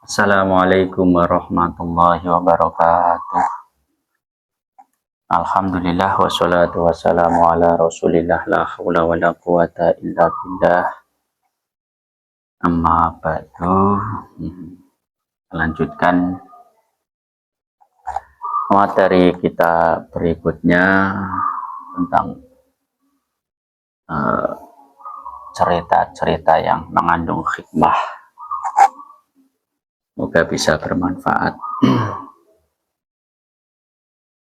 Assalamualaikum warahmatullahi wabarakatuh. Alhamdulillah wassalatu wassalamu ala rasulillah la hawla wa la quwata illa billah. Amma ba'du. Lanjutkan materi kita berikutnya tentang cerita-cerita yang mengandung hikmah. Semoga bisa bermanfaat.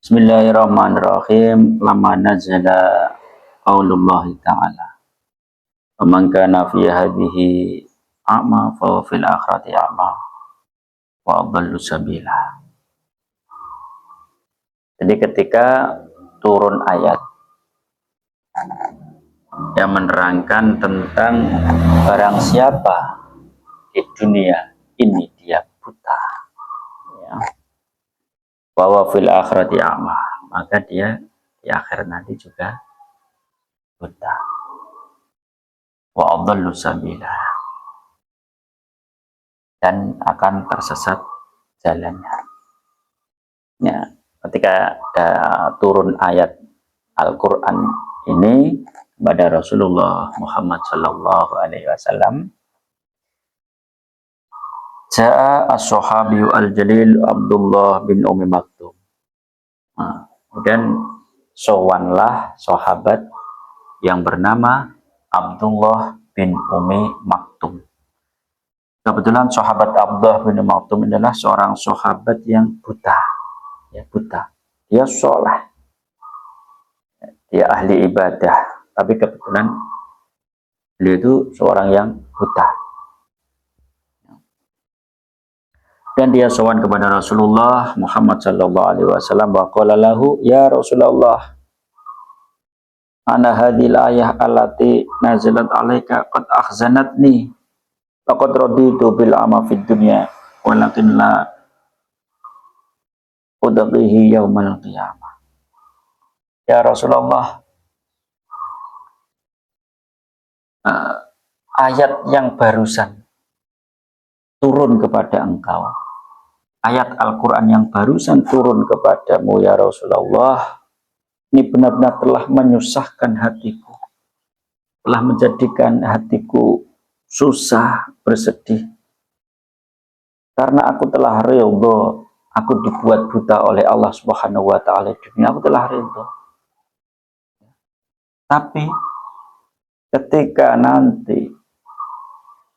Bismillahirrahmanirrahim. Lama nazala qaulullahi ta'ala. Wa man kana fi hadhihi a'ma fa fil akhirati a'ma wa adallu sabila. Jadi ketika turun ayat yang menerangkan tentang barang siapa di dunia ini dia buta, ya, bahwa fil akhirati a'ma, maka dia di akhir nanti juga buta, wa adallu sabila, dan akan tersesat jalannya. Ya, ketika turun ayat Al-Quran ini kepada Rasulullah Muhammad Sallallahu Alaihi Wasallam, Ja'a as-sahabiyu al-jalil Abdullah bin Umi Maktum. Kemudian sowanlah sahabat yang bernama Abdullah bin Umi Maktum. Kebetulan sahabat Abdullah bin Umi Maktum adalah seorang sahabat yang buta, ya, buta. Dia soleh, dia ahli ibadah, tapi kebetulan beliau itu seorang yang buta. Dan dia sowan kepada Rasulullah Muhammad sallallahu alaihi wasallam wa qala lahu, ya Rasulullah, ana hadhil ayah allati nazalat alaika qad akhzanatni laqad raditu bil ama fid dunya walakin la udhihi yaumal qiyamah. Ya Rasulullah, ayat yang barusan turun kepada engkau, ayat Al-Quran yang barusan turun kepadamu ya Rasulullah, ini benar-benar telah menyusahkan hatiku, telah menjadikan hatiku susah, bersedih, karena aku telah ridho, aku dibuat buta oleh Allah Subhanahu wa ta'ala di dunia, aku telah ridho. Tapi ketika nanti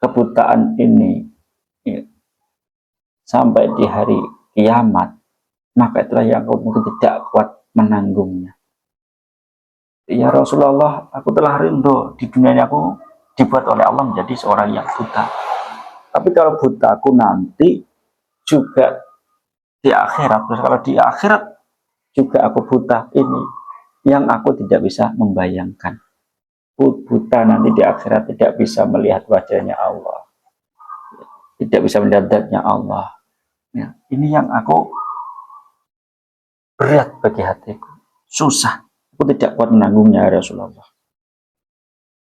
kebutaan ini, ya, sampai di hari kiamat, maka itulah yang aku mungkin tidak kuat menanggungnya. Ya Rasulullah, aku telah rindu di dunia ini aku dibuat oleh Allah menjadi seorang yang buta. Tapi kalau buta aku nanti juga di akhirat, terus kalau di akhirat juga aku buta, ini yang aku tidak bisa membayangkan. Buta nanti di akhirat tidak bisa melihat wajahnya Allah, tidak bisa melihat zatnya Allah. Ya, ini yang aku berat bagi hatiku, susah, aku tidak kuat menanggungnya ya Rasulullah.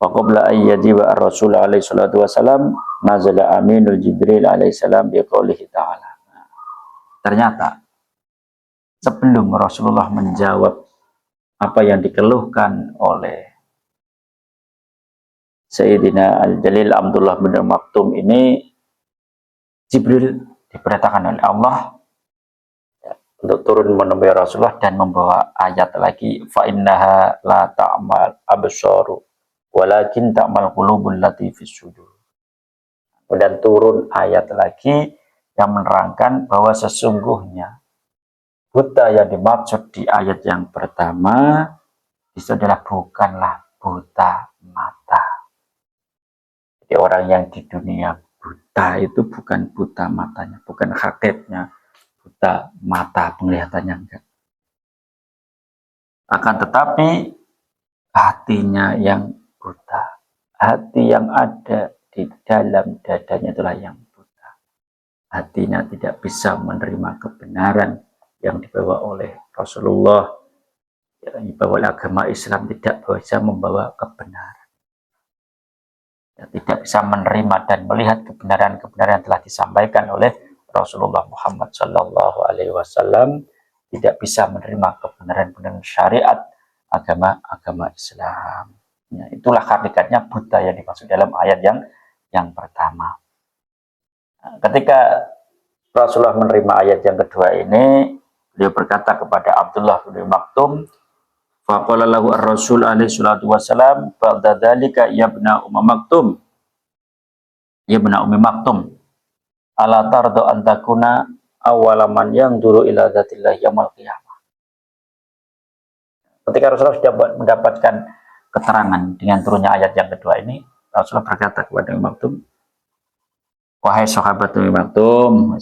Faqabla ayyajiba ar-rasul alaihi salatu wasalam nazala aminul jibril alaihi salam biqaulihi ta'ala. Ternyata sebelum Rasulullah menjawab apa yang dikeluhkan oleh Sayyidina Al-Jalil Abdullah bin Maktum ini, Jibril diperintahkan oleh Allah untuk turun menemui Rasulullah dan membawa ayat lagi, fa innaha la ta'mal absaru walakin ta'mal qulubul lati fis sudur. Kemudian turun ayat lagi yang menerangkan bahwa sesungguhnya buta yang dimaksud di ayat yang pertama itu adalah bukanlah buta mata. Jadi orang yang di dunia buta itu bukan buta matanya, bukan hakikatnya buta mata penglihatannya, enggak. Akan tetapi hatinya yang buta, hati yang ada di dalam dadanya itulah yang buta. Hatinya tidak bisa menerima kebenaran yang dibawa oleh Rasulullah, yang dibawa oleh agama Islam, tidak bisa membawa kebenaran. tidak bisa menerima dan melihat kebenaran-kebenaran yang telah disampaikan oleh Rasulullah Muhammad Sallallahu Alaihi Wasallam, tidak bisa menerima kebenaran-kebenaran syariat agama Islam. Ya, itulah hakikatnya buta yang dimaksud dalam ayat yang pertama. Ketika Rasulullah menerima ayat yang kedua ini, beliau berkata kepada Abdullah bin Maktum, faqala lahu ar-rasul alaihi salatu wassalam, ba'da dzalika ya ibna Maktum, ya ibna Maktum, ala tardo antakuna awalaman yang dulu ila dzatillah yaumil qiyamah. Ketika Rasulullah sudah mendapatkan keterangan dengan turunnya ayat yang kedua ini, Rasulullah berkata kepada Maktum, wahai sahabat Maktum,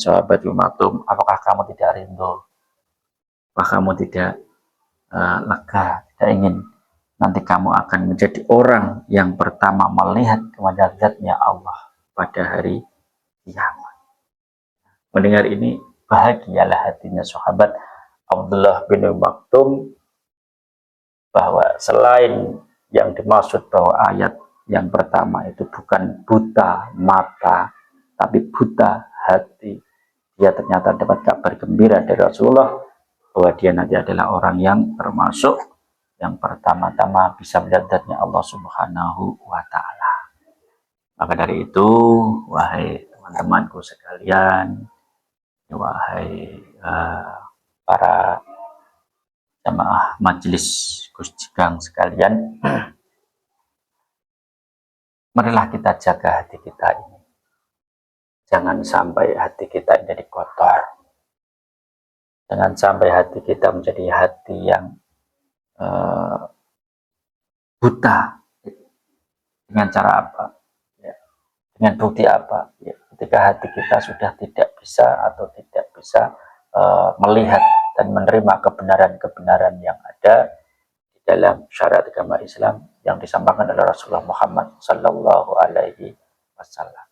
apakah kamu tidak rindu? Apakah kamu tidak lega, tidak ingin nanti kamu akan menjadi orang yang pertama melihat kepada zatnya Allah pada hari kiamat? Mendengar ini, bahagialah hatinya sahabat Abdullah bin Maktum, bahwa selain yang dimaksud bahwa ayat yang pertama itu bukan buta mata, tapi buta hati, dia ternyata dapat kabar gembira dari Rasulullah bahwa dia nanti adalah orang yang termasuk yang pertama-tama bisa melihat zatnya Allah Subhanahu wa Ta'ala. Maka dari itu, wahai teman-temanku sekalian, wahai para jamaah majelis Gus Jigang sekalian, marilah kita jaga hati kita ini. Jangan sampai hati kita jadi kotor. Jangan sampai hati kita menjadi hati yang buta. Dengan cara apa? Ya. Dengan bukti apa? Ya. Ketika hati kita sudah tidak bisa atau tidak bisa melihat dan menerima kebenaran-kebenaran yang ada di dalam syariat agama Islam yang disampaikan oleh Rasulullah Muhammad Sallallahu Alaihi Wasallam.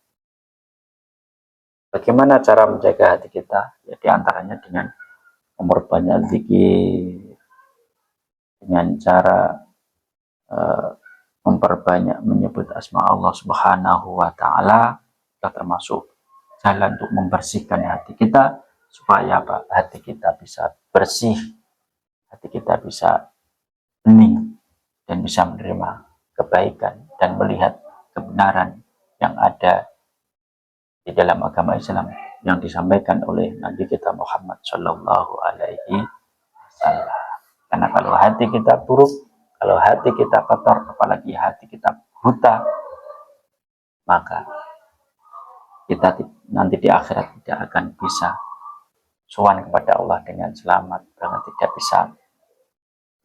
Bagaimana cara menjaga hati kita? Ya, diantaranya dengan memperbanyak zikir, dengan cara memperbanyak menyebut asma Allah Subhanahu wa Ta'ala, kita termasuk jalan untuk membersihkan hati kita, supaya apa? Hati kita bisa bersih, hati kita bisa hening, dan bisa menerima kebaikan dan melihat kebenaran yang ada di dalam agama Islam yang disampaikan oleh Nabi kita Muhammad Sallallahu Alaihi Wasallam. Karena kalau hati kita buruk, kalau hati kita kotor, apalagi hati kita buta, maka kita nanti di akhirat tidak akan bisa sowan kepada Allah dengan selamat, karena tidak bisa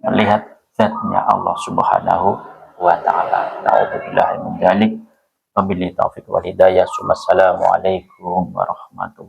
melihat zatnya Allah Subhanahu wa Ta'ala. Na'udzubillahi min dzalik. Wabillahi taufiq wal hidayah. Wassalamualaikum warahmatullahi